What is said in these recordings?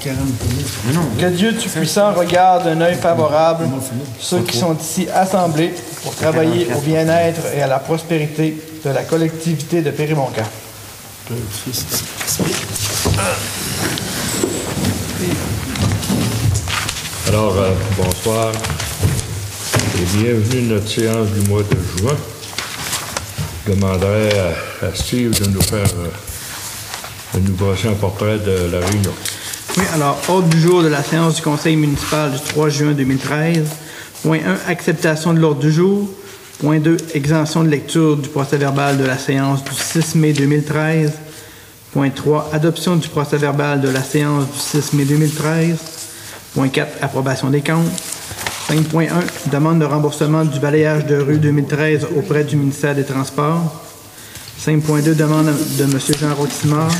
Que Dieu Tout-Puissant regarde d'un œil favorable ceux qui sont ici assemblés pour travailler au bien-être et à la prospérité de la collectivité de Péribonka. Alors, bonsoir et bienvenue à notre séance du mois de juin. Je demanderai à Steve de nous brosser un portrait de la réunion. Oui, alors, ordre du jour de la séance du Conseil municipal du 3 juin 2013. Point 1, acceptation de l'ordre du jour. Point 2, exemption de lecture du procès-verbal de la séance du 6 mai 2013. Point 3, adoption du procès-verbal de la séance du 6 mai 2013. Point 4, approbation des comptes. 5.1, demande de remboursement du balayage de rue 2013 auprès du ministère des Transports. 5.2, demande de M. Jean Rotimard.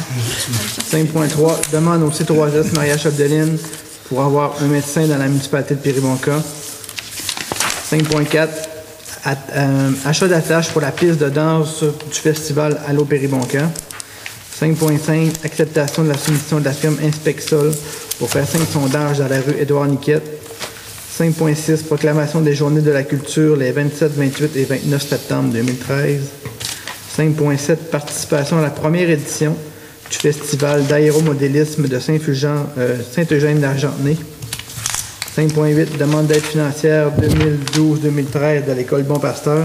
5.3, demande au C3S Maria Chapdelaine pour avoir un médecin dans la municipalité de Péribonka. 5.4, achat d'attache pour la piste de danse du festival Allo Péribonka. 5.5, acceptation de la soumission de la firme Inspexol pour faire 5 sondages dans la rue Édouard-Niquette. 5.6, proclamation des journées de la culture les 27, 28 et 29 septembre 2013. 5.7, participation à la première édition du festival d'aéromodélisme de Saint-Eugène-d'Argentenay. 5.8, demande d'aide financière 2012-2013 de l'École Bon Pasteur.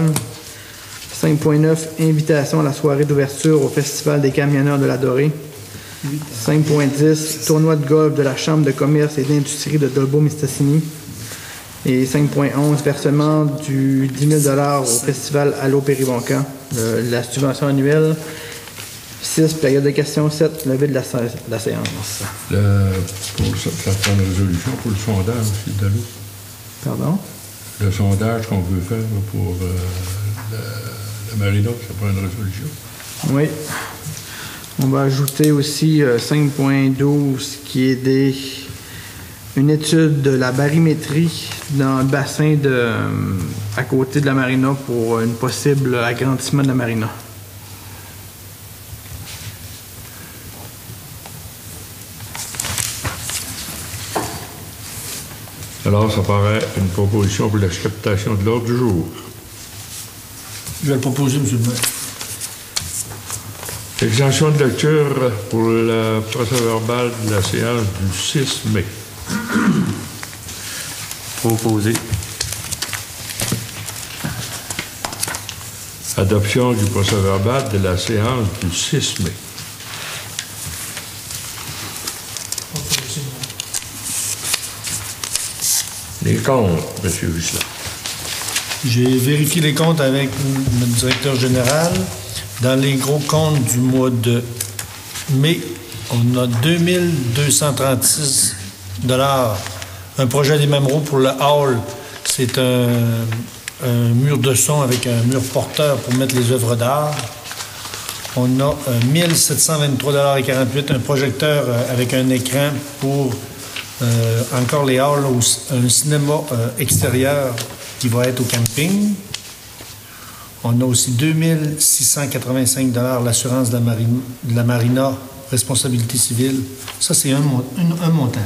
5.9, invitation à la soirée d'ouverture au Festival des camionneurs de la Dorée. 5.10, tournoi de golf de la Chambre de commerce et d'industrie de Dolbeau-Mistassini. Et 5.11, versement du 10 000 $, au Festival Allo Péribonka. La subvention annuelle. 6, période de questions. 7, levée de la séance. Pour ça prend une résolution pour le sondage aussi d'Allo. Pardon? Le sondage qu'on veut faire pour la marina, ça prend une résolution. Oui. On va ajouter aussi 5.12 qui est une étude de la barymétrie dans le bassin à côté de la marina pour un possible agrandissement de la marina. Alors, ça paraît une proposition pour l'acceptation de l'ordre du jour. Je vais le proposer, M. le maire. Exemption de lecture pour le procès-verbal de la séance du 6 mai. Proposé. Adoption du procès-verbal de la séance du 6 mai. Les comptes, M. Visslant. J'ai vérifié les comptes avec notre directeur général. Dans les gros comptes du mois de mai, on a 2236 $. Un projet des Mamraux pour le hall. C'est un mur de son avec un mur porteur pour mettre les œuvres d'art. On a 1723,48 $, un projecteur avec un écran pour encore les halls, un cinéma extérieur qui va être au camping. On a aussi 2685 $ l'assurance de la marina, responsabilité civile. Ça, c'est un montant.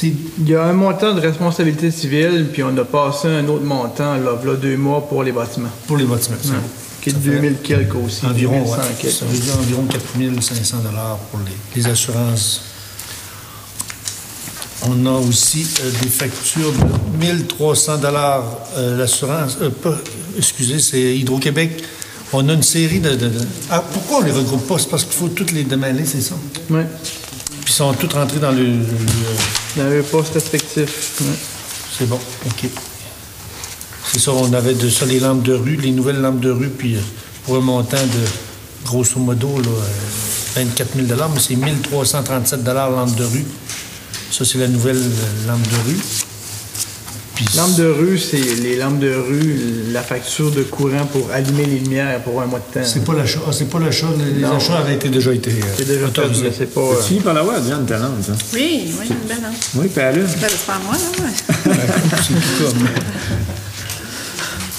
Il y a un montant de responsabilité civile, puis on a passé un autre montant, là 2 mois pour les bâtiments. Pour les bâtiments, ouais. Qui est de 2000 quelques aussi. Environ, 2100 quelques. Ça veut dire environ 4500 $ pour les assurances. On a aussi des factures de 1300 $. L'assurance, excusez, c'est Hydro-Québec. On a une série de... Ah, pourquoi on les regroupe pas? C'est parce qu'il faut toutes les démêler, c'est ça? Oui. Puis ils sont toutes rentrées dans le poste respectif. Ouais. C'est bon, OK. C'est ça, on avait de ça les lampes de rue, les nouvelles lampes de rue, puis pour un montant de, grosso modo, là, 24 000 $, mais c'est 1337 $ lampe de rue. Ça, c'est la nouvelle lampe de rue. Puis, lampe de rue, c'est les lampes de rue, la facture de courant pour allumer les lumières pour un mois de temps. C'est pas l'achat. Ah, c'est pas l'achat. Les achats avaient déjà été c'est déjà autorisé. C'est pas... Tu finis par l'avoir, Diane, ta lampe, ça? Oui, une belle lampe. Oui, puis elle a. Ben, c'est pas moi, là, ouais. C'est tout comme...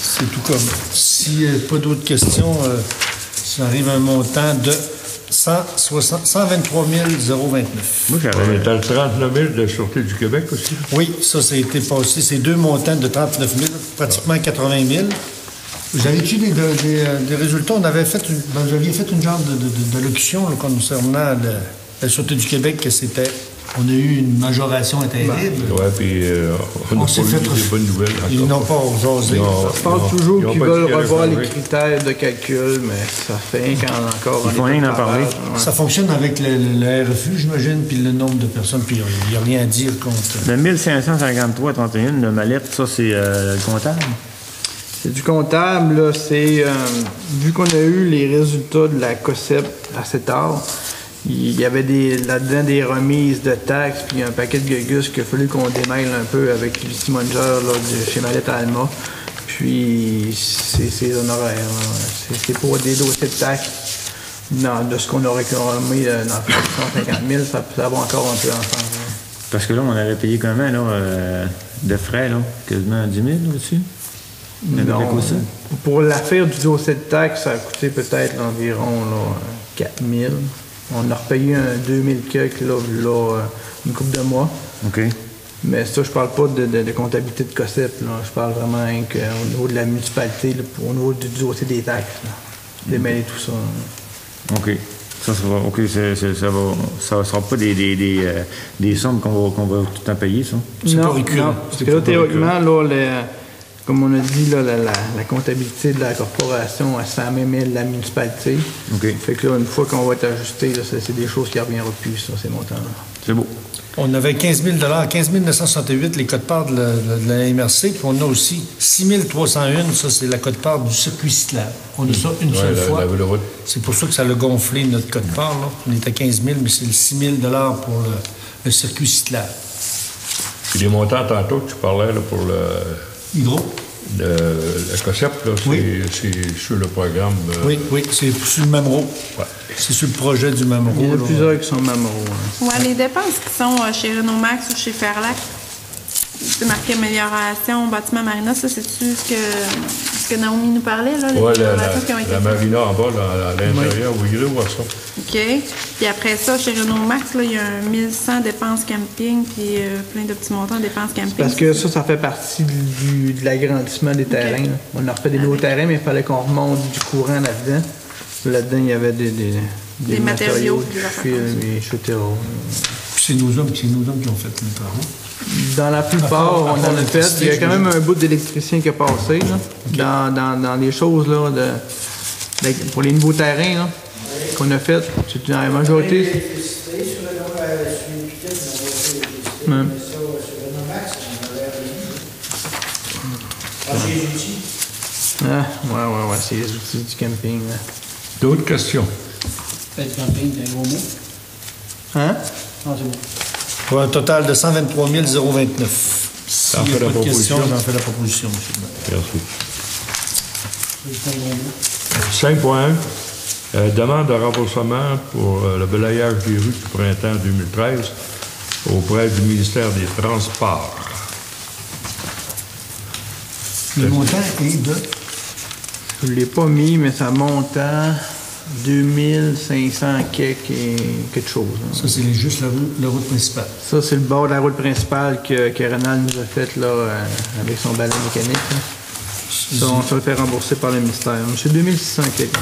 C'est tout comme... S'il n'y a pas d'autres questions, ça arrive à un montant de 123 029. Moi, On j'avais. est à le 39 000 de la Sûreté du Québec aussi. Oui, ça a été passé. C'est deux montants de 39 000, pratiquement 80 000. Vous avez-tu des résultats? Vous aviez fait une genre d'allocution là, concernant la Sûreté du Québec, que c'était... On a eu une majoration terrible. Oui, puis on n'a pas s'est eu fait- des bonnes nouvelles. Ils n'ont pas jasé. Je pense toujours Ils ont qu'ils pas dit veulent qu'il allait revoir les changer. critères de calcul, mais ça fait rien qu'en encore... Ils font rien d'en parler. Ça fonctionne avec le RFU, j'imagine, puis le nombre de personnes, puis il n'y a rien à dire contre... Le 1553-31 de mallette, ça, c'est le comptable. C'est du comptable, là, c'est... vu qu'on a eu les résultats de la COSEP assez tard, il y avait là-dedans des remises de taxes, puis un paquet de gugus qu'il a fallu qu'on démêle un peu avec Lucie Munger, là, chez Mallette Alma. Puis c'est honoraire. Là. C'est pour des dossiers de taxes. De ce qu'on aurait réclamé dans 150 000, ça va encore un peu ensemble. Là. Parce que là, on avait payé combien, là, de frais, là? Quasiment 10 000 là-dessus? Non, Avec ça? pour l'affaire du dossier de taxes, ça a coûté peut-être environ là, 4 000. On a repayé un 2 000 quelques, là, une couple de mois. OK. Mais ça, je parle pas de comptabilité de COSEP. Là. Je parle vraiment au niveau de la municipalité, là, au niveau du dossier des taxes. Démêler tout ça. Là. OK. Ça va, OK, ça sera pas des sommes qu'on va tout le temps payer, ça? C'est pas Non, récurrent. non, parce que là, théoriquement, là, comme on a dit, là, la comptabilité de la corporation, elle s'en met la municipalité. OK. Fait que là, une fois qu'on va être ajusté, là, c'est des choses qui ne reviendront plus, ça, ces montants-là. C'est beau. On avait 15 000 15 968 les codes-parts de la MRC, puis on a aussi 6 301, ça c'est la cote-part du circuit cyclable. On a ça une seule fois. La route. C'est pour ça que ça a gonflé notre cote-part. Là. On est à 15 000, mais c'est le 6 000 pour le circuit cyclable. Puis les montants, tantôt, tu parlais là, pour Hydro? le COSEP, là, Oui. c'est sur le programme. Oui, c'est sur le même rôle. Ouais. C'est sur le projet du même Il y en a rôle. plusieurs qui sont mamoraux. Hein. Ouais, les dépenses qui sont chez Renault Max ou chez Fairlac, c'est marqué amélioration, bâtiment marina, ça, c'est-tu ce que Naomi nous parlait, là? Les Oui, améliorations qui ont été la faites? marina en bas, là, à l'intérieur, vous irez voir ça. OK. Puis après ça, chez Renault Max, là, il y a un 1100 dépenses camping, puis plein de petits montants de dépenses camping. Parce que ça fait partie de l'agrandissement des terrains. Là. On a refait des nouveaux terrains, mais il fallait qu'on remonte du courant là-dedans. Là-dedans, il y avait des matériaux, du des affaires fil, comme ça. des chautereaux. Puis c'est nos hommes qui ont fait les travaux. Dans la plupart, À on part en a fait. Il y a quand même l'électricité, un bout d'électricien qui a passé là, dans les choses là, pour les nouveaux terrains là, qu'on a fait. C'est dans la majorité. L'électricité sur le nom sur les piquets, on a Ouais. mais ça, sur le nom Max, on avait rien. Chez les outils. Ah, ouais, c'est les outils du camping. Là. D'autres questions? Fait camping, c'est un gros mot. Hein? Non, c'est bon. Pour un total de 123 029. S'il T'en n'y fais a la pas de proposition. questions, j'en fais la proposition, monsieur le maire. Merci. C'est un gros mot. 5.1. Demande de remboursement pour le balayage des rues du printemps 2013 auprès du ministère des Transports. Le montant est de... Je ne l'ai pas mis, mais ça monte à 2500 quelque chose. Hein. Ça, c'est juste la route principale. Ça, c'est le bord de la route principale que Renal nous a fait là, avec son ballon mécanique. Là. Ça, on se le fait rembourser par le ministère. C'est 2600 quelque.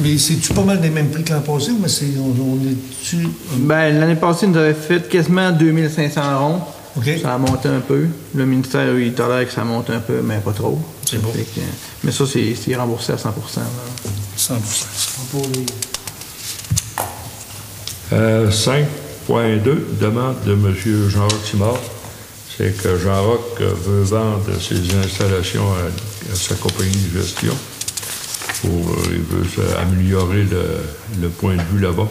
Mais c'est-tu pas mal des mêmes prix que l'an passé, mais on est-tu... Ben, l'année passée, il nous avait fait quasiment 2500 ronds. OK. Ça a monté un peu. Le ministère, il tolère que ça monte un peu, mais pas trop. C'est bon. Fait que, mais ça, c'est remboursé à 100%. Là. 100%. Pour les... 5.2, demande de M. Jean-Roch Simard. C'est que Jean-Roch veut vendre ses installations à sa compagnie de gestion. Il veut améliorer le point de vue là-bas.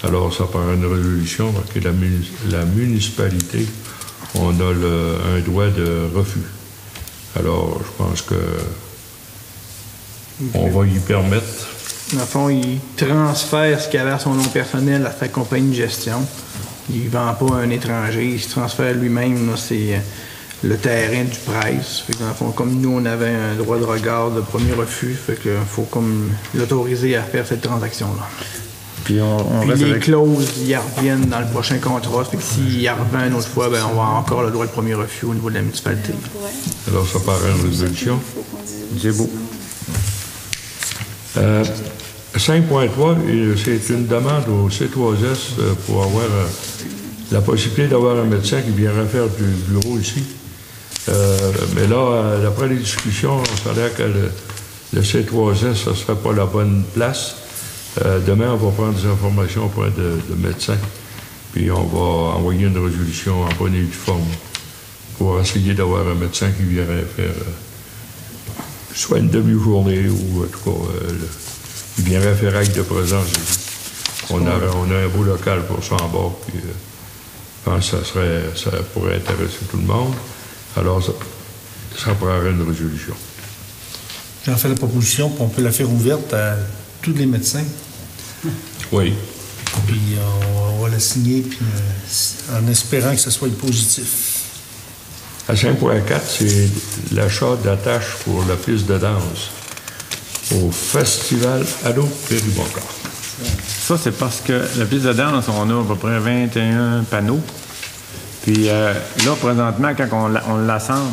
Alors, ça prend une résolution parce que la municipalité, on a un droit de refus. Alors, je pense que on va y permettre. Dans le fond, il transfère ce qu'il avait à son nom personnel à sa compagnie de gestion. Il ne vend pas à un étranger, il se transfère lui-même. C'est le terrain du presse. Fait que dans le fond, comme nous, on avait un droit de regard de premier refus, fait que faut comme l'autoriser à faire cette transaction-là. Puis on Puis reste les avec... clauses, ils reviennent dans le prochain contrat. Ça fait que s'il y revient une autre fois, ben, on va avoir encore le droit de premier refus au niveau de la municipalité. Ouais. Alors, ça paraît une résolution. Faut qu'on dise- C'est beau. 5.3, c'est une demande au C3S pour avoir la possibilité d'avoir un médecin qui viendrait faire du bureau ici. Mais là, d'après les discussions, ça a l'air que le C3S, ça ne serait pas la bonne place. Demain, on va prendre des informations auprès de médecins, puis on va envoyer une résolution en bonne et due forme pour essayer d'avoir un médecin qui viendrait faire soit une demi-journée ou en tout cas, il viendrait faire acte de présence ici. On a un beau local pour ça en bas, puis je pense que ça pourrait intéresser tout le monde. Alors, ça prendrait une résolution. J'en fais la proposition, puis on peut la faire ouverte à tous les médecins. Oui. Puis on va la signer, puis en espérant que ce soit positif. À 5.4, c'est l'achat d'attaches pour la piste de danse au Festival Ado Péribonca. Ça, c'est parce que la piste de danse, on a à peu près 21 panneaux. Puis là, présentement, quand on l'assemble,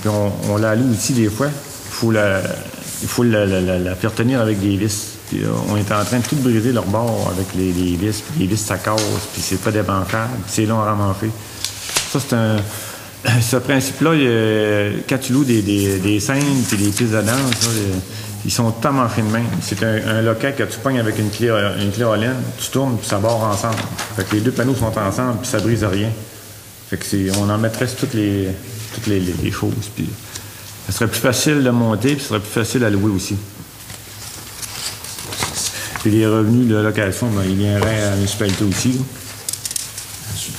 puis on la loue aussi des fois, il faut la faire tenir avec des vis. Puis on est en train de tout briser leur bord avec les vis. Puis les vis, ça casse, puis c'est pas débancable, puis c'est long à ramasser. Ça, c'est un... Ce principe-là, quand tu loues des scènes puis des pistes de danse, là, ils sont totalement faits de même. C'est un loquet que tu pognes avec une clé Holland, tu tournes puis ça barre ensemble. Fait que les deux panneaux sont ensemble puis ça brise rien. Fait que on en mettrait toutes les choses. Puis ça serait plus facile de monter puis ça serait plus facile à louer aussi. Puis les revenus de location, ben, ils viendraient à la municipalité aussi. Là.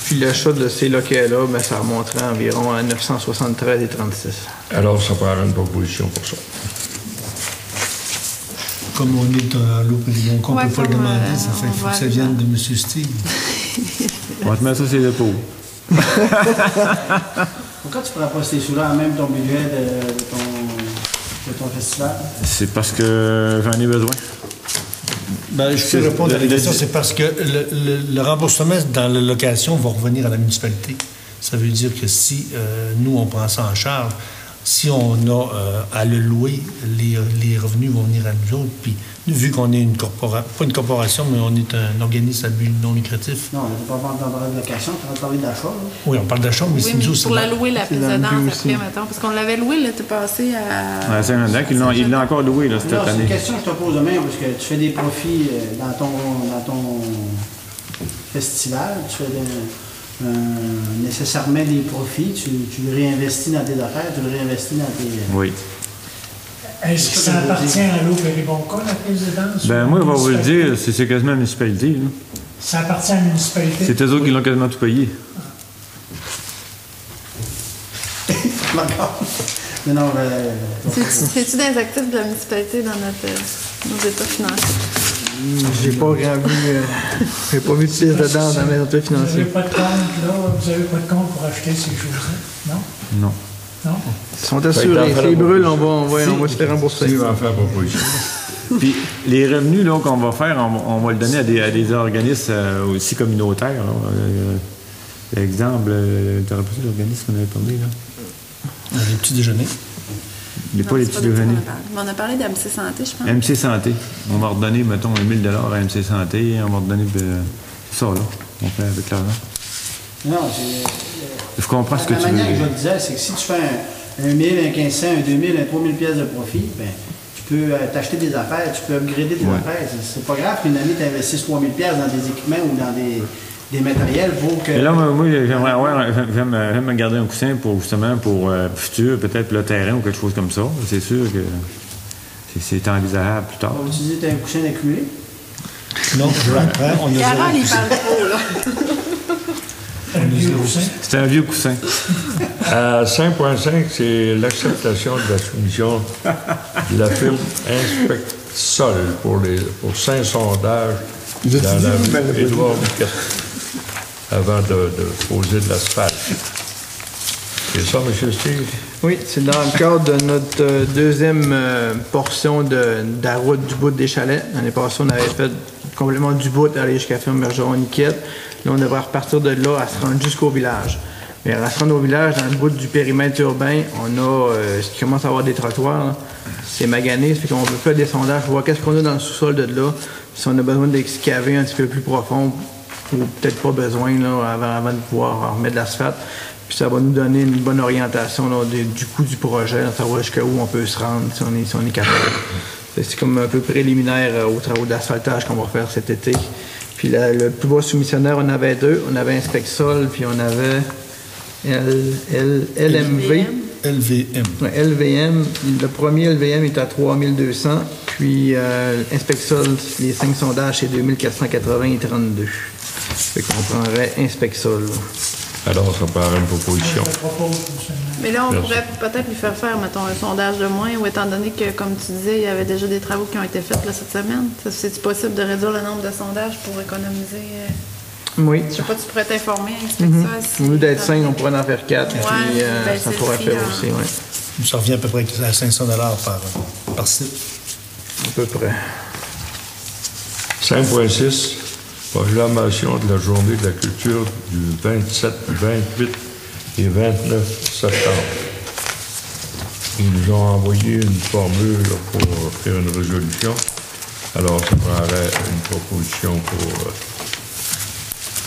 Puis l'achat de ces locaux-là, ben, ça remonterait environ à 973,36. Alors, ça prendrait une proposition pour ça. Comme on est dans l'eau Péribonca, on ne Ouais, peut pas le comme, demander. Ça fait on faut va que ça aller vienne dans- de M. Steve. On va te mettre ça sur l'épaule. Pourquoi tu pourrais pas ces sous-là en même ton budget de ton festival? C'est parce que j'en ai besoin. Ben, je peux répondre à la question. C'est parce que le remboursement dans la location va revenir à la municipalité. Ça veut dire que si nous, on prend ça en charge, si on a à le louer, les revenus vont venir à nous autres. Puis, vu qu'on est pas une corporation, mais on est un organisme à but non lucratif. Non, on ne va pas parler de location, tu vas parler d'achat. là. Oui, on parle d'achat, mais Oui, c'est mais nous autres. pour la louer, la c'est piste dans de le danse but après, aussi. mettons. Parce qu'on l'avait loué, l'été passé à... À Saint-Landac, il l'a encore loué là, cette Non, c'est une année. question que je te pose demain, parce que tu fais des profits dans ton festival, tu fais nécessairement des profits, tu le réinvestis dans tes affaires, tu le réinvestis dans tes... Oui. Est-ce que ça appartient à l'eau Péribonca, la piste de danse? Ben moi, je vais vous le dire, c'est quasiment la municipalité. Là. Ça appartient à la municipalité? C'est eux autres qui l'ont quasiment tout payé. D'accord. Mais non, C'est-tu des actifs de la municipalité dans nos états financiers? J'ai pas j'ai pas vu de piste de danse dans mes états Vous n'avez financiers. pas de compte, là? Vous n'avez pas de compte pour acheter ces choses-là? Non? Non. Non? Ils sont assurés. Ça a été S'ils en fait brûlent, la on va se faire rembourser. Il va faire proposition. Puis les revenus là, qu'on va faire, on va le donner à des organismes aussi communautaires. Là. Exemple, tu aurais plus l'organisme qu'on avait parlé là? Les petits déjeuners. Les Non, pas les c'est petits de ça qu'on déjeuners. a parlé. Mais on a parlé d'AMC Santé, je pense. MC Santé. On va redonner, mettons, 1 000 $ à MC Santé. On va redonner ça, là. On fait avec l'argent. non, Je comprends ce que la tu veux manière que je dire. le disais, c'est que si tu fais un 1000, un 1500, un 2000, un 3000 pièces de profit, ben, tu peux t'acheter des affaires, tu peux upgrader tes affaires. C'est pas grave qu'une année tu investisses 3000 pièces dans des équipements ou dans des matériels pour que... Et là, moi, j'aime me garder un coussin pour, justement, pour futur, peut-être le terrain ou quelque chose comme ça. C'est sûr que c'est envisageable plus tard. On va utiliser un coussin accumulé. Non, je reprends. On a Carole, zéro il parle trop, là. Un vieux coussin? C'est un vieux coussin. À 5.5, c'est l'acceptation de la soumission de la firme Inspectsol pour 5 sondages dans la rue Édouard Duquette avant de poser de l'asphalte. C'est ça, M. Steve? Oui, c'est dans le cadre de notre deuxième portion de la route du bout des chalets. L'année passée, on avait fait complètement du bout, aller jusqu'à la ferme Bergeron-Niquette. Là, on devrait repartir de là à se rendre jusqu'au village. Mais à se rendre au village, dans le bout du périmètre urbain, on a ce qui commence à avoir des trottoirs. C'est magané, ça fait qu'on veut faire des sondages pour voir qu'est-ce qu'on a dans le sous-sol de là. Si on a besoin d'excaver un petit peu plus profond, ou peut-être pas besoin là, avant de pouvoir remettre de l'asphalte. Puis ça va nous donner une bonne orientation là, du coût du projet, là, savoir jusqu'à où on peut se rendre si on est capable. C'est comme un peu préliminaire aux travaux d'asphaltage qu'on va faire cet été. Puis le plus bas soumissionnaire, on avait deux. On avait Inspect-Sol, puis on avait LMV. LVM. Ouais, LVM. Le premier LVM est à 3200. Puis Inspect-Sol, les 5 sondages, c'est 2480 et 32. Fait qu'on prendrait Inspect-Sol. Alors, ça paraît une proposition. Je propose, monsieur le maire. Mais là, on Merci. pourrait peut-être lui faire faire, mettons, un sondage de moins, ou étant donné que, comme tu disais, il y avait déjà des travaux qui ont été faits là, cette semaine. C'est-tu possible de réduire le nombre de sondages pour économiser? Oui. Je sais pas, tu pourrais t'informer, inspecter ça. Si Au lieu d'être 5, on pourrait en faire 4. Ouais, puis ben, ça c'est pourrait le faire prix, aussi, oui. Ça revient à peu près à 500 par site. À peu près. 5.6, proclamation de la journée de la culture du 27, 28 et 29 septembre. Ils nous ont envoyé une formule pour faire une résolution. Alors, ça prendrait une proposition pour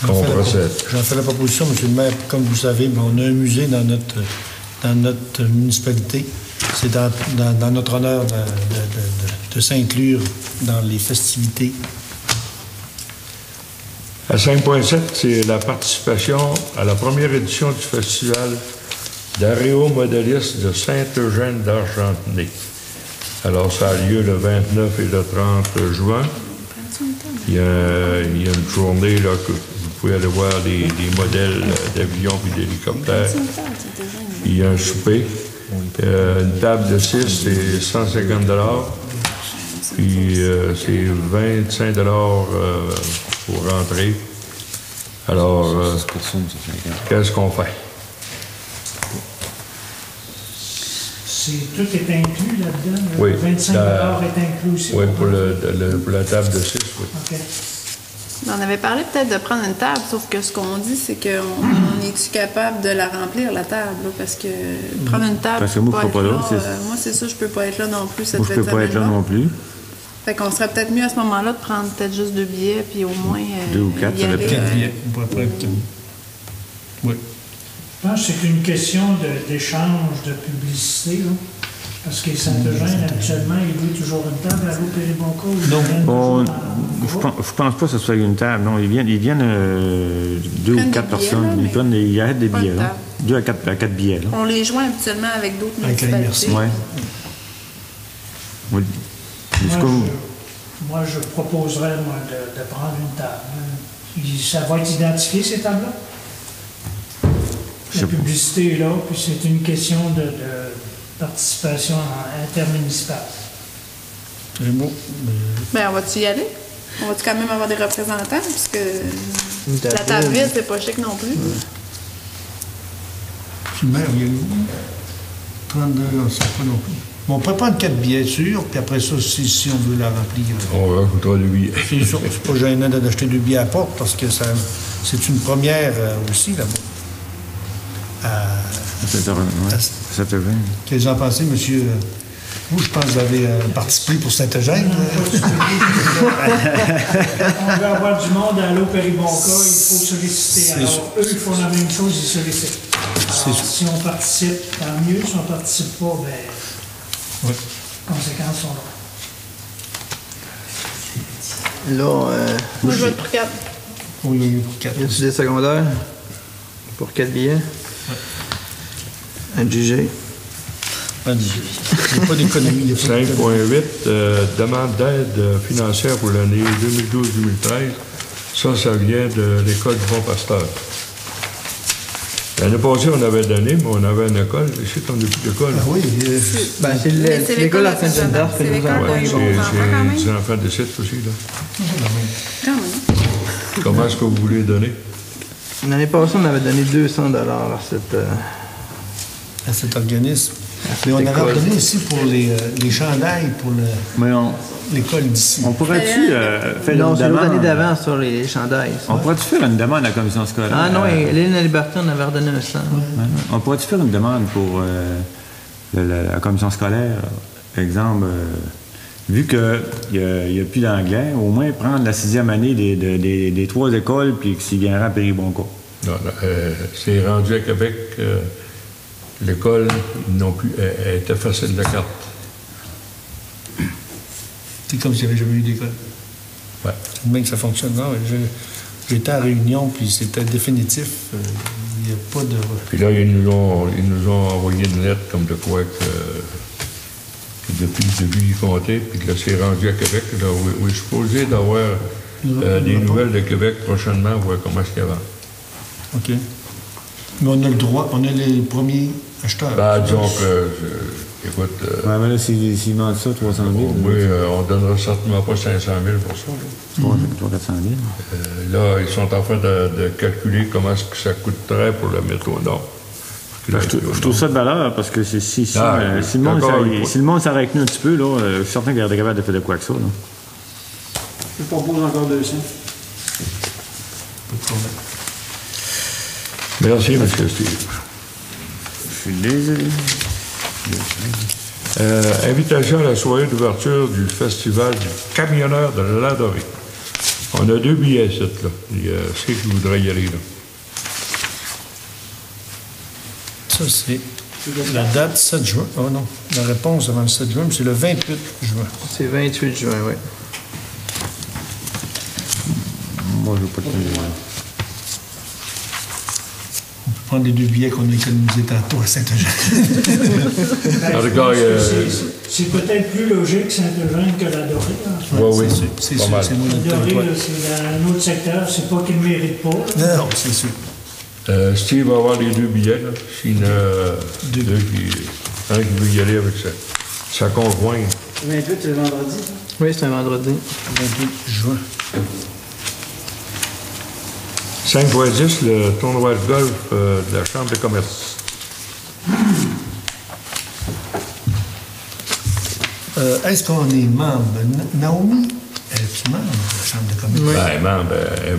qu'on procède. J'en fais la proposition, monsieur le maire. Comme vous savez, on a un musée dans notre municipalité. C'est dans notre honneur de s'inclure dans les festivités. À 5.7, c'est la participation à la première édition du festival d'aréomodélistes de Saint-Eugène d'Argentenay. Alors, ça a lieu le 29 et le 30 juin. Il y a une journée là, que vous pouvez aller voir des modèles d'avions et d'hélicoptères. Il y a un souper. Une table de 6, c'est 150 $. Puis c'est 25 $ pour rentrer. Alors, qu'est-ce qu'on fait? Tout est inclus là-dedans? Oui. Le 25 est inclus aussi? Oui, pour la table de 6, oui. OK. On avait parlé peut-être de prendre une table, sauf que ce qu'on dit, c'est qu'on est-tu capable de la remplir, la table? Là, parce que prendre une table. Parce que moi, je peux pas là, moi, c'est ça, je peux pas être là non plus cette Moi, je peux pas être là non plus. Fait qu'on serait peut-être mieux à ce moment-là de prendre peut-être juste 2 billets, puis au moins. 2 ou 4, y ça aller, dépend. 4 billets. On pourrait prendre. Oui. Je pense que c'est une question d'échange de publicité, là. Parce que Saint-Eugène, habituellement, il loue toujours une table à l'eau Péribonca. Je pense pas que ce soit une table. Non, ils viennent 2 ou 4 des billets, personnes. là, Ils arrêtent des pas billets, une là. table. 2 à 4 billets, là. On les joint habituellement avec d'autres Avec la municipalités. immersion. Ouais. Oui. Moi, je proposerais, de prendre une table. Ça va être identifié, ces tables-là? La publicité est là, puis c'est une question de participation intermunicipale. Ben, on va-tu y aller? On va-tu quand même avoir des représentants? Parce que la table vide, c'est pas chic non plus. Puis le maire, il y a 32, on ne sait pas non plus. Bon, on peut prendre 4 billets sûrs, puis après ça, si on veut la remplir. On rajoutera le billet. C'est sûr, c'est pas gênant d'acheter 2 billets à porte, parce que c'est une première aussi, là-bas. C'est vrai. Qu'est-ce que vous en pensez, monsieur? Vous, je pense que vous avez participé pour Saint-Eugène. On veut avoir du monde à l'eau Péribonca, il faut solliciter. Alors, eux, ils font la même chose, ils sollicitent. Alors, si on participe, tant mieux. Si on ne participe pas, bien, Oui. les conséquences sont là. Là, Moi, je vais être pour 4. Oui, pour 4. y a-tu des secondaires? Pour 4 billets? À juger. Il n'y a pas d'économie. il y a pas d'économie. 5.8, demande d'aide financière pour l'année 2012-2013. Ça vient de l'école du Bon Pasteur. L'année passée, on avait donné, mais on avait une école. Ici, on n'a plus d'école. Ah oui, Ben, c'est Mais c'est l'école à l'école Saint-Jean-d'Arc que c'est nous l'école avons. de- Ouais, bons enfants, quand même. j'ai des enfants de site aussi, là. Quand même. Comment est-ce que vous voulez donner? L'année passée, on avait donné 200 à à cet organisme. Mais on avait école. ordonné aussi pour les chandails pour Mais l'école d'ici. on pourrait-tu faire Non, une c'est l'autre année demande? d'avant sur les chandails. ça. On pourrait-tu faire une demande à la commission scolaire? Ah non, Hélène La Liberté, on avait ordonné un 100. On pourrait-tu faire une demande pour la commission scolaire? Exemple, vu qu'il n'y a plus d'anglais, au moins prendre la 6e année des 3 écoles puis que s'il viendra à Péribonca. Non, c'est rendu à Québec, l'école, non plus, elle était facile de carte. C'est comme s'il n'y avait jamais eu d'école. Ouais. Même que ça fonctionne. Non, j'étais à Réunion, puis c'était définitif. Il n'y a pas de... Puis là, ils nous ont envoyé une lettre comme de quoi que depuis le début, ils comptaient, puis que là, c'est rendu à Québec. Là, on est supposé d'avoir des nouvelles de Québec prochainement, voir comment est-ce qu'il y a. OK. Mais on a le droit, on a les premiers acheteurs. Ben, disons que, écoute, Ouais, mais là, s'ils vendent ça, 300 000, oui, on donnera certainement pas 500 000 pour ça. Là. 400 000. Là, ils sont en train de calculer comment est-ce que ça coûterait pour le mettre au nord. Je trouve ça de valeur parce que si le monde s'arrête un petit peu, là, je suis certain qu'il est capable de faire de quoi que ça. Là. Je propose encore 200. Merci, M. Steve. Je suis désolé. Invitation à la soirée d'ouverture du festival du camionneur de Landoré. On a 2 billets, là. Il y a ceux qui voudraient y aller, là. Ça, c'est la date 7 juin. Oh non, la réponse avant le 7 juin, c'est le 28 juin. C'est 28 juin, oui. Moi, je veux pas te dire. On peut prendre les 2 billets qu'on a économisés tantôt à Saint-Eugène. En tout cas, C'est peut-être plus logique Saint-Eugène que la Dorée. Hein. oui, C'est pas sûr, mal. c'est moins La notre Dorée, territoire. là, c'est dans un autre secteur, c'est pas qu'ils ne méritent pas. Non, c'est sûr. Steve va avoir les 2 billets, là. S'il y en a deux un qui veut y aller avec sa conjointe. 28, c'est le vendredi. Ça? Oui, c'est un vendredi. 28 juin. 5.10, le tournoi de golf de la Chambre de commerce. Est-ce qu'on est membre? Naomi, es-tu membre de la Chambre de commerce? Ben,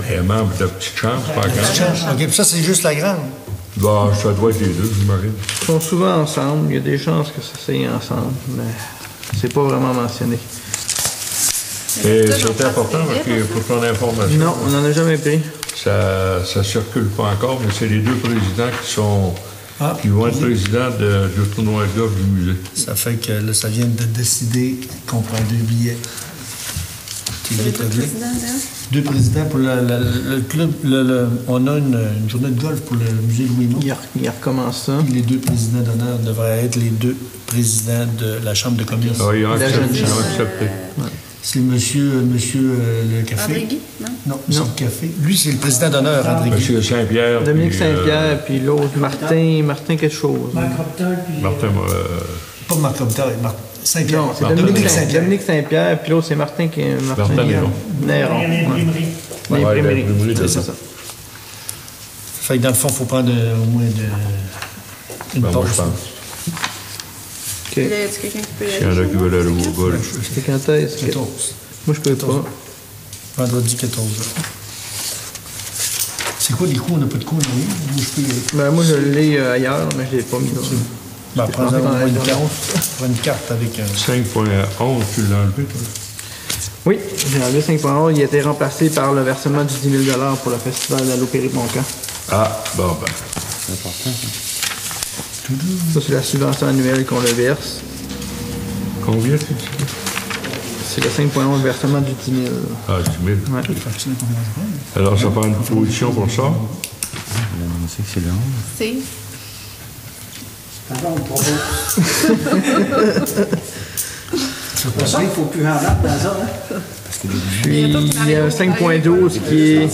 elle est membre de la petite chambre, c'est pas grave. OK, puis ça, c'est juste la grande. Bah, ça doit être les deux, j'imagine. Ils sont souvent ensemble. Il y a des chances que ça s'aille ensemble, mais c'est pas vraiment mentionné. Et c'est important parce que pour ton information, Non, on n'en a jamais pris. ça circule pas encore, mais c'est les 2 présidents qui vont être présidents du tournoi de golf du musée. Ça fait que là, ça vient de décider qu'on prend 2 billets. Qui est réglé. 2 présidents pour le club. On a une journée de golf pour le musée Louis-Mo. Il recommence ça. Les 2 présidents d'honneur devraient être les 2 présidents de la Chambre de commerce. Ah, ils ont La accepté. jeune Ils ont fille. accepté. C'est monsieur le café. André Guy, non? Non, c'est le café. Lui, c'est le président d'honneur, André Guy. Monsieur Saint-Pierre. Dominique puis, Saint-Pierre, puis l'autre, Martin quelque chose. Marc Robitaille, puis... Martin, Pas Marc Robitaille, Saint-Pierre. Non, c'est Martin Dominique Néron. Dominique Saint-Pierre, puis l'autre, c'est Martin Martin Néron. Néron. il y a l'imprimerie. L'imprimerie. l'imprimerie, C'est c'est ça. Fait que dans le fond, il faut prendre au moins une Ben, moi, pause. je pense. OK. Là, y a-t-il quelqu'un qui peut y S'il y en a qui veulent aller au golf. C'est quand est-ce? 14. Moi, je peux pas. Vendredi 14 heures. C'est quoi les cours? On n'a pas de cours, non? Moi, je peux y aller. Ben, moi, je l'ai ailleurs, mais je l'ai pas mis là. Ben, prends-en au moins une dans carte. l'annonce. Prends une carte avec un... 5.11, tu l'as enlevé, toi? Oui, j'ai enlevé 5.1. Il a été remplacé par le versement du 10 000 $ pour le festival d'Allo Périboncan. Ah, bon, ben. C'est important, ça. Ça, c'est la subvention annuelle qu'on le verse. Combien, tu dis? C'est le 5.11 versement du 10 000. Ah, 10 000. Ouais. Alors, ça prend une position pour ça? On sait que c'est le 11. C'est. Attends, on propose. C'est pour ça qu'il ne faut plus en battre dans ça, hein? Puis, il y a un 5.12 qui est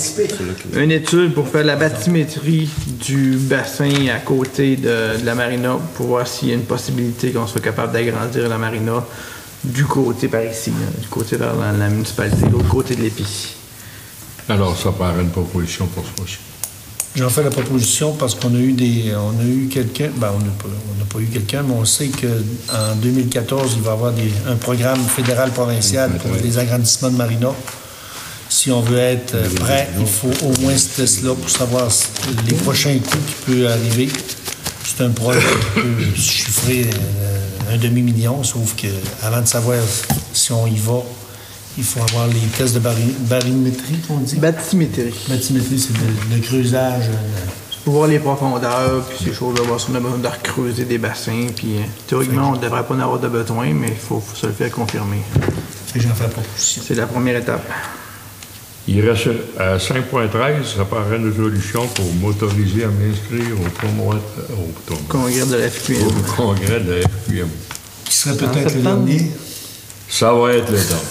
une étude pour faire la bathymétrie du bassin à côté de la marina pour voir s'il y a une possibilité qu'on soit capable d'agrandir la marina du côté par ici, hein, du côté vers la municipalité, l'autre côté de l'épicerie. Alors, ça prend une proposition pour ça aussi. J'en fais la proposition parce qu'on a eu quelqu'un, ben on n'a pas eu quelqu'un, mais on sait qu'en 2014, il va y avoir un programme fédéral-provincial pour les agrandissements de marina. Si on veut être prêt, il faut au moins ce test-là pour savoir les prochains coûts qui peuvent arriver. C'est un projet qui peut chiffrer un demi-million, sauf qu'avant de savoir si on y va, il faut avoir les tests de barymétrie, qu'on dit. Bathymétrie. Bathymétrie, c'est le creusage. C'est pour voir les profondeurs, puis ces choses-là, voir si on a besoin de recreuser des bassins. Puis théoriquement, on ne devrait pas en avoir de besoin, mais il faut se le faire confirmer. J'en fais la proposition. C'est la première étape. Il reste à 5.13, ça paraît une résolution pour m'autoriser à m'inscrire au Congrès de la FQM. Au congrès de la FQM. Qui serait peut-être le dernier. Ça va être le temps.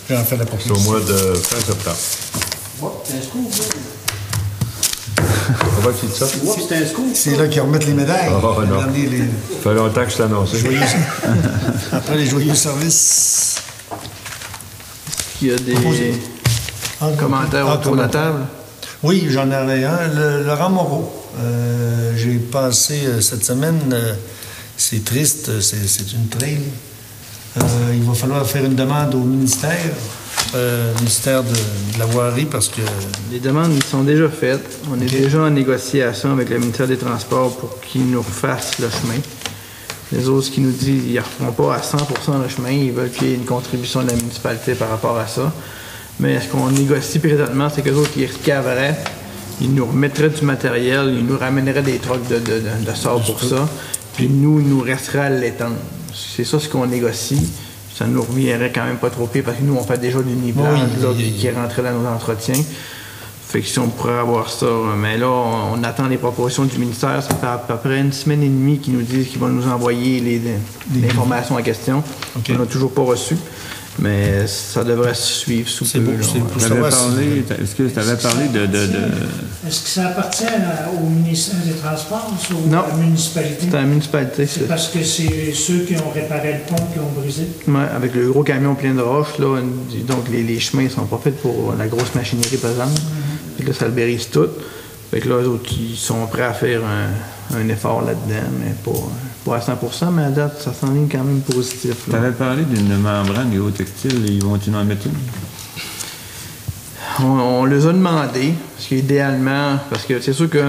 J'en fais la C'est proposition. au mois de fin septembre. C'est un scoop, là. Comment tu dis ça? C'est un scoop. C'est là qu'ils remettent les médailles. Oh, non. Dernier, Ça fait longtemps que c'est annoncé. Après les joyeux services. Il y a des commentaires autour de la table. Oui, j'en avais un. Laurent Moreau. J'ai passé cette semaine, c'est triste, c'est une traîne. Il va falloir faire une demande au ministère de la voirie, parce que... Les demandes sont déjà faites. On est déjà en négociation avec le ministère des Transports pour qu'ils nous refassent le chemin. Les autres, ce qu'ils nous disent, ils ne referont pas à 100% le chemin. Ils veulent qu'il y ait une contribution de la municipalité par rapport à ça. Mais ce qu'on négocie présentement, c'est qu'eux autres, ils recaveraient, ils nous remettraient du matériel, ils nous ramèneraient des trucks de sable pour ça, puis nous, il nous resterait à l'étendre. C'est ça ce qu'on négocie. Ça nous reviendrait quand même pas trop pire, parce que nous, on fait déjà du nivelage qui rentrait dans nos entretiens. Fait que si on pourrait avoir ça, mais là, on attend les propositions du ministère. Ça fait à peu près une semaine et demie qu'ils nous disent qu'ils vont nous envoyer l'information en question. Okay. On n'a toujours pas reçu. Mais ça devrait se suivre sous peu. Est-ce que tu avais parlé de... Est-ce que ça appartient au ministère des Transports ou Non. à la municipalité? C'est à la municipalité. C'est parce que c'est ceux qui ont réparé le pont qui ont brisé? Ouais, avec le gros camion plein de roches, là, donc les chemins ne sont pas faits pour la grosse machinerie pesante. Fait que là, ça le brise tout. Fait que là, eux autres, ils sont prêts à faire un effort là-dedans, mais pas à 100%, mais à date, ça s'enligne quand même positif. Tu avais parlé d'une membrane géotextile, ils vont-ils en mettre une? On les a demandé, parce qu'idéalement, parce que c'est sûr que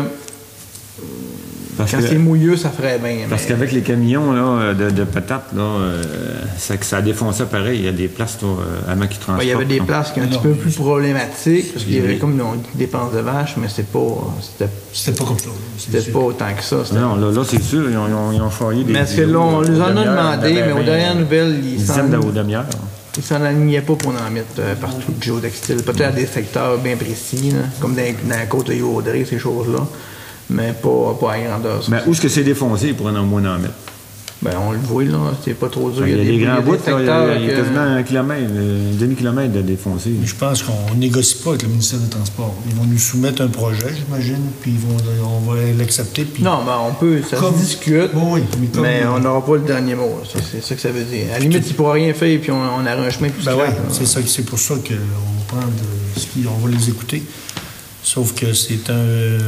quand c'est mouilleux, ça ferait bien. Parce qu'avec les camions là, de patates, là, ça défonçait pareil. Il y a des places avant qu'ils transportent. Il y avait des places qui étaient un petit peu plus problématiques, parce qu'il y avait comme une dépense de vache, mais c'était pas comme ça. C'était pas autant que ça. Non, là c'est sûr, ils ont failli des... Mais est-ce que là, on les en a demandé, mais aux dernières nouvelles, ils s'en alignaient pas pour en mettre partout de géotextile. Peut-être à des secteurs bien précis, là, comme dans la côte de Yaudry, ces choses-là. Mais pas à grandeur. Mais où est-ce que c'est défoncé, ils pourraient au moins en mettre? Ben, on le voit, là. C'est pas trop dur. Il y a des grands bouts, il y a quasiment un demi-kilomètre de défoncé. Je pense qu'on négocie pas avec le ministère des Transports. Ils vont nous soumettre un projet, j'imagine, puis on va l'accepter. Puis... Non, mais on peut, ça se discute, mais on n'aura pas le dernier mot. C'est ça que ça veut dire. À la limite, il ne pourra rien faire, puis on aura un chemin plus clair. C'est pour ça qu'on on va les écouter. Sauf que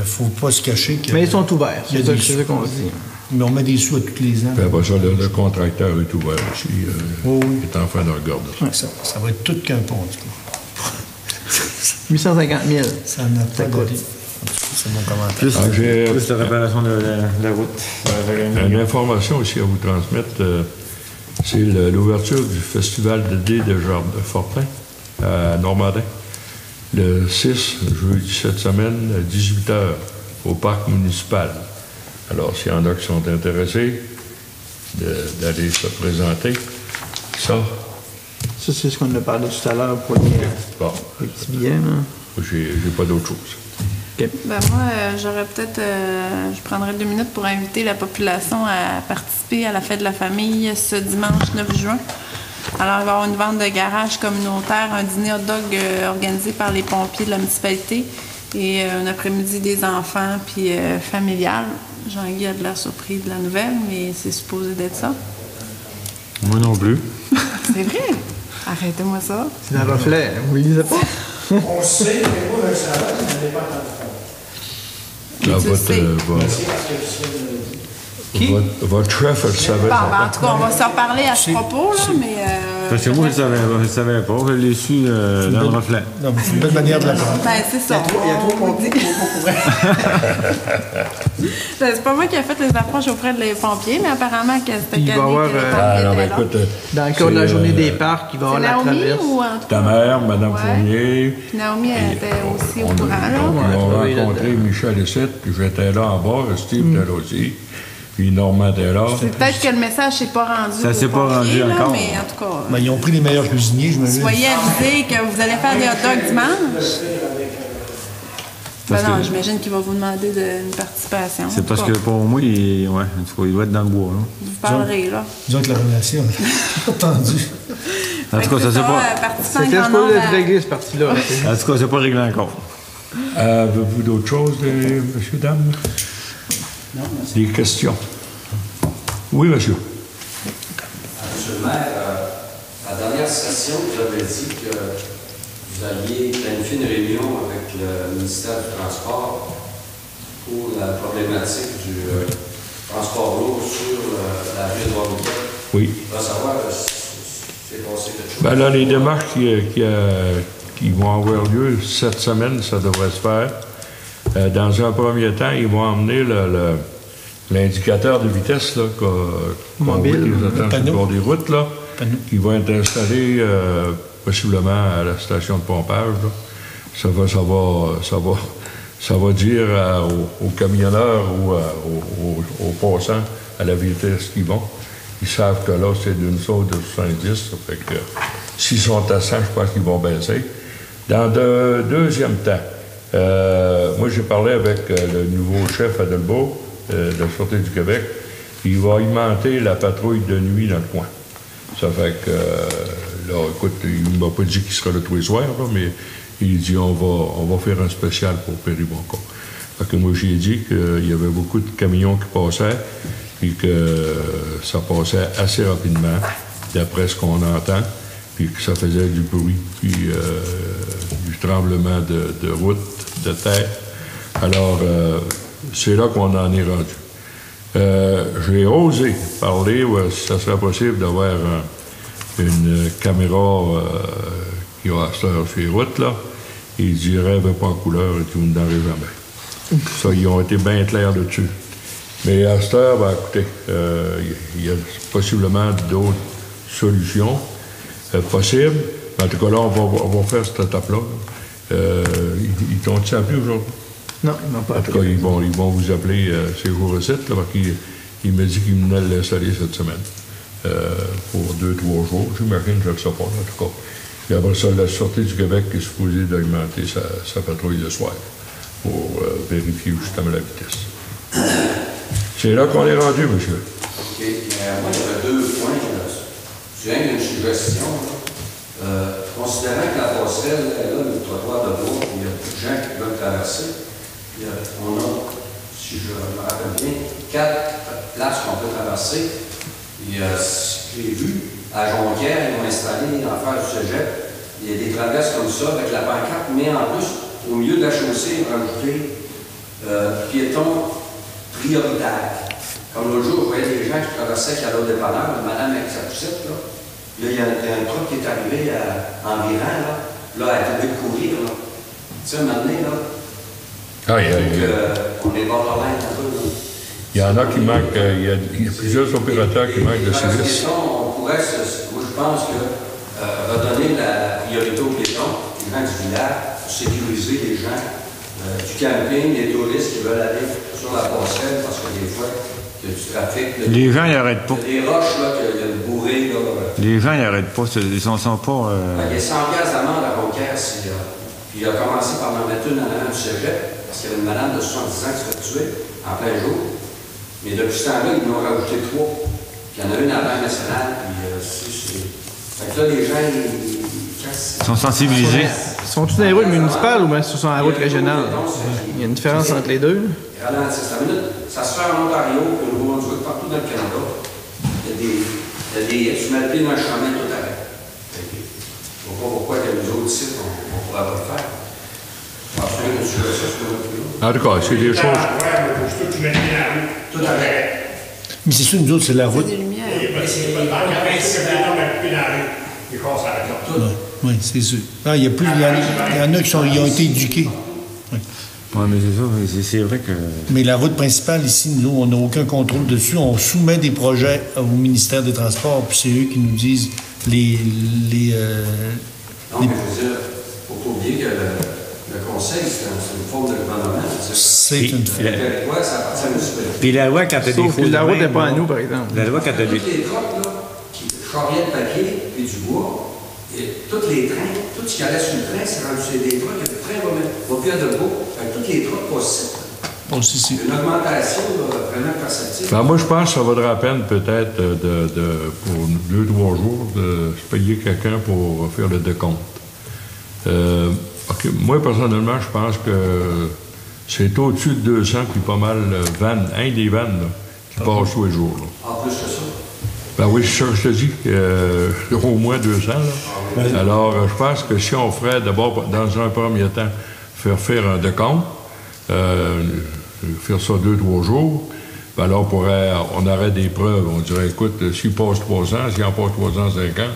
faut pas se cacher que... Mais ils sont ouverts, c'est ça qu'on dit. Mais on met des sous à tous les ans. Puis après ça, le contracteur est ouvert aussi. Il est en train de regarder ça. Ça va être tout qu'un pont, en tout cas. 850 000. Ça n'a pas coûte. C'est mon commentaire. Plus de réparation de la route. Une information aussi à vous transmettre, c'est l'ouverture du festival de dés de Fortin à Normandin. Le 6, jeudi cette semaine, à 18h, au parc municipal. Alors, s'il y en a qui sont intéressés d'aller se présenter, ça, c'est ce qu'on a parlé tout à l'heure pour les petits billets. J'ai pas d'autre chose. Okay. Ben moi, j'aurais peut-être... je prendrais 2 minutes pour inviter la population à participer à la fête de la famille ce dimanche 9 juin. Alors, il va y avoir une vente de garage communautaire, un dîner hot dog organisé par les pompiers de la municipalité et un après-midi des enfants, puis familial. Jean-Guy a de l'air surpris de la nouvelle, mais c'est supposé d'être ça. Moi non plus. C'est vrai? Arrêtez-moi ça. C'est dans le reflet, vous ne lisez pas? On sait, mais moi, le salaire, je n'avais pas entendu. Tu le sais. Qui? Votre chef, elle savait. Bon, ben, en tout cas, on va s'en reparler à ce propos, là, mais... Parce que moi, je ne savais pas. Je l'ai su dans le reflet. Non, c'est une belle manière de la prendre. Ben, c'est ça. Il y a trop de C'est pas moi qui ai fait les approches auprès des pompiers, mais apparemment que c'était Il va y avoir, non, mais écoute, Dans le cadre de la journée des parcs, il va y C'est avoir la Naomi traverse. ou en tout ta cas? mère, Mme Ouais. Fournier. Puis Naomi, elle était aussi au courant, là. Ils ont oui, rencontré Michel et Seth, puis j'étais là en bas, Steve était là aussi, puis Normand était là. C'est peut-être que le message s'est pas rendu Ça aux s'est pas pompiers, rendu là, encore. mais en tout cas, Ben, ils ont pris les meilleurs cuisiniers, je me dis. soyez avisés que vous allez faire des hot dogs dimanche. Ben Parce non, que- j'imagine qu'il va vous demander une participation. C'est parce En que tout cas, pour moi, il, ouais, en tout cas, il doit être dans le bois. Là. vous parlerez, là. Disons que la relation, entendu. En tout cas, ça c'est pas. Participants C'était grand supposé nombre être réglé, ce parti-là. En tout cas, c'est pas réglé encore. Avez-vous d'autres choses, monsieur, dame? Non, merci. Des questions? Oui, monsieur. Monsieur le maire, à la dernière session, vous avez dit que vous alliez planifier une réunion avec le ministère du Transport pour la problématique du transport lourd sur la rue Édouard-Bouquet. Oui. On va savoir si c'est passé quelque chose. Ben là, les démarches qui vont avoir lieu cette semaine, ça devrait se faire. Dans un premier temps, ils vont emmener l'indicateur de vitesse là, qu'on Mobile. voit les attentes Panneau. sur le bord des routes, là, qui va être installé possiblement à la station de pompage. Là. Ça va dire aux camionneurs ou aux passants à la vitesse qu'ils vont. Ils savent que là, c'est d'une sauce de 70. Ça fait que s'ils sont à 100, je pense qu'ils vont baisser. Dans le deuxième temps, moi, j'ai parlé avec le nouveau chef Adelbo de la Sûreté du Québec. Il va augmenter la patrouille de nuit dans le coin. Ça fait que, là, écoute, il ne m'a pas dit qu'il sera là tous les soirs, là, mais il dit on va faire un spécial pour Péribonca. Fait que moi, j'ai dit qu'il y avait beaucoup de camions qui passaient, puis que ça passait assez rapidement, d'après ce qu'on entend, puis que ça faisait du bruit, puis du tremblement de route, de terre. Alors, c'est là qu'on en est rendu. J'ai osé parler, si ça serait possible d'avoir une caméra qui va à cette heure sur les routes, là. Il dirait, pas en couleur, et vous n'en jamais. Ça, ils ont été bien clairs là-dessus. Mais à cette heure, ben, écoutez, il y a possiblement d'autres solutions possibles. En tout cas, là, on va faire cette étape-là. Ils t'ont-ils appelé aujourd'hui? Non, ils n'ont pas En tout cas, ils vont vous appeler ces jours-ci, là, parce qu'il m'a dit qu'il venait l'installer cette semaine. Pour 2-3 jours. J'imagine que je ne le sais pas, en tout cas. Et après ça, la Sûreté du Québec est supposée d'augmenter sa patrouille le soir pour vérifier justement la vitesse. C'est là qu'on est rendu, monsieur. OK. Moi, j'avais 2 points. Je viens d'une suggestion. Considérant que la passerelle est là, le trottoir de bois, il y a beaucoup de gens qui veulent traverser. On a, si je me rappelle bien, 4 places qu'on peut traverser. Et ce qui est vu, à Jonquière, ils vont installer en face du cégep. Il y a des traverses comme ça avec la pancarte, mais en plus, au milieu de la chaussée, ils vont rajouter piétons prioritaires. Comme l'autre jour, je voyais des gens qui traversaient qui allaient au dépanneur, madame avec sa poussette, là. Là, il y a un truc qui est arrivé en virant, là. Là, elle est obligée de courir, là. Tu sais, maintenant, là. Donc, on est borderline un peu, là. Il y en a qui manquent, il y a plusieurs opérateurs qui manquent de service. On pourrait, moi je pense que redonner la priorité aux piétons, les gens du village, pour sécuriser les gens du camping, les touristes qui veulent aller sur la passerelle parce que des fois, il y a du trafic. Les gens, ils n'arrêtent pas. Il y a des roches, là, qu'il y a une bourrée, là. Les gens, ils n'arrêtent pas. Ils sont pas. Il y a 100 piastres d'amende à Ronquière, puis il a commencé par m'en mettre une en allant du cégep, parce qu'il y avait une madame de 70 ans qui se fait tuer en plein jour. Mais depuis ce temps-là, ils en ont rajouté 3. Puis il y en a une à la Banque nationale, puis fait que là, les gens, Ils sont sensibilisés. Sont-ils dans les routes municipales ou bien ce sont dans la route régionale? Il y a une différence entre les deux. Ça se fait en Ontario, puis au Nouveau-Brunswick, partout dans le Canada. Il y a des tu mets le pied dans le chemin tout à l'heure. Je ne vois pas pourquoi que nous autres ici, on ne pourrait pas le faire. On va faire une suggestion sur notre bureau. En tout cas, c'est des choses... Tout arrête. Mais c'est sûr, nous autres, c'est la route. Des lumières. Oui, c'est sûr. Ah, il y en a qui ont été éduqués. Oui. Oui, mais c'est ça, c'est vrai que... Mais la route principale, ici, nous, on n'a aucun contrôle dessus. On soumet des projets au ministère des Transports, puis c'est eux qui nous disent Non, mais je veux dire, faut pas oublier que le conseil, c'est une forme de gouvernement. c'est une Le territoire, ça appartient aux municipalités. Puis la loi, quand t'as des Sauf faux que la route domaines, n'est pas à nous, par exemple. La loi, quand t'as des... Toutes les trocs, là, qui charriaient le papier et du bois, et tous les trains, tout ce qui allait sur le train, c'est rendu sur des trocs, le train va plus à debout, avec tous les trocs passent. Bon, c'est Une augmentation vraiment perceptible. Ben, moi, je pense que ça vaudrait la peine peut-être pour 2-3 jours de se payer quelqu'un pour faire le décompte. OK, moi, personnellement, je pense que c'est au-dessus de 200 puis pas mal vannes, des vannes là, qui passent tous les jours. Là. En plus que ça. Ben oui, c'est ça que je te dis, au moins 200. Là. Alors, je pense que si on ferait d'abord, dans un premier temps, faire un décompte, faire ça 2-3 jours, ben alors on aurait des preuves. On dirait, écoute, s'il passe 3 ans, s'il en passe 3 ans, 5 ans,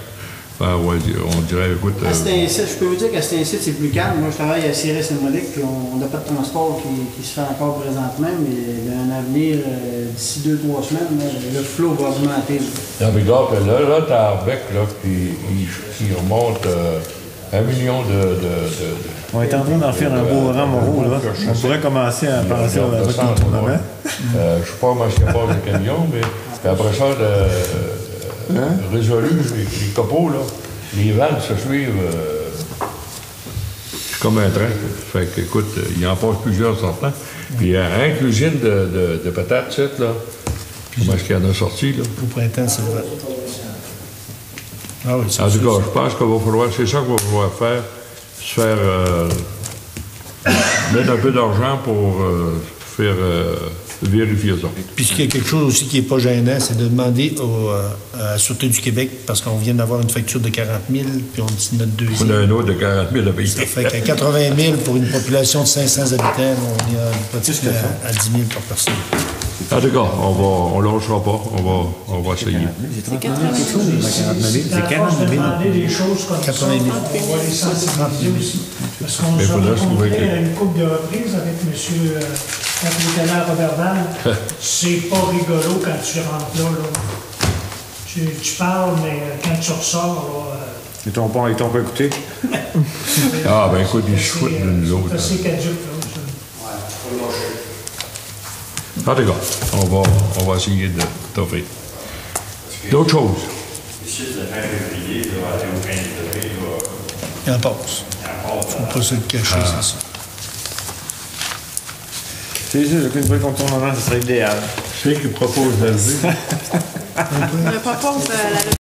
ben, on dirait, écoute... je peux vous dire qu'à cet incite, c'est plus calme. Moi, je travaille à Sierra-Symbolique, puis on n'a pas de transport qui se fait encore présentement, mais dans un avenir, d'ici 2-3 semaines, là, le flot va augmenter. Non, mais regarde, là, t'as Arbec, là, qui remonte 1 million de... On est en train d'en faire un beau rang moraux, là. On pourrait commencer à penser à votre tournement. Je ne sais pas comment il passe le camion, mais après ça, résolu, les copeaux, là, les vannes se suivent. C'est comme un train. Fait que, écoute, il en passe plusieurs sortants. Puis il y a un cuisine de patates, là. Comment est-ce qu'il y en a sorti, là? Au printemps, c'est vrai. Ah oui, c'est En tout cas, je pense qu'il va falloir, c'est ça qu'il va falloir faire, se faire mettre un peu d'argent pour faire vérifier ça. Puis il y a quelque chose aussi qui n'est pas gênant, c'est de demander à la Sûreté du Québec, parce qu'on vient d'avoir une facture de 40 000, puis on dit notre On deuxième. a un autre de 40 000 à payer. Ça fait qu'à 80 000 pour une population de 500 habitants, on est pratiquement à 10 000 par personne. En tout cas, on ne lâchera pas, on va essayer. C'est 39 000 quelque chose, 49 000. C'est 49 000. demander des choses comme 80 000. ça, on va les sensibiliser aussi. Parce qu'on Mais nous a faudrait se trouver rencontré que- à une couple de reprises avec M. quand il était là à Roberval. C'est pas rigolo quand tu rentres là. Tu parles, mais quand tu ressors, là, Ils t'ont pas écouté. Ah, ben écoute, ils se foutent de nous autres. c'est assez caduc, là. En tout cas, on va essayer de t'offrir. D'autres choses? Il en passe. Il ne faut pas se le cacher, c'est ça. C'est sûr qu'une fois qu'on tourne en rang, ce serait idéal. C'est qui propose la vie. Je propose la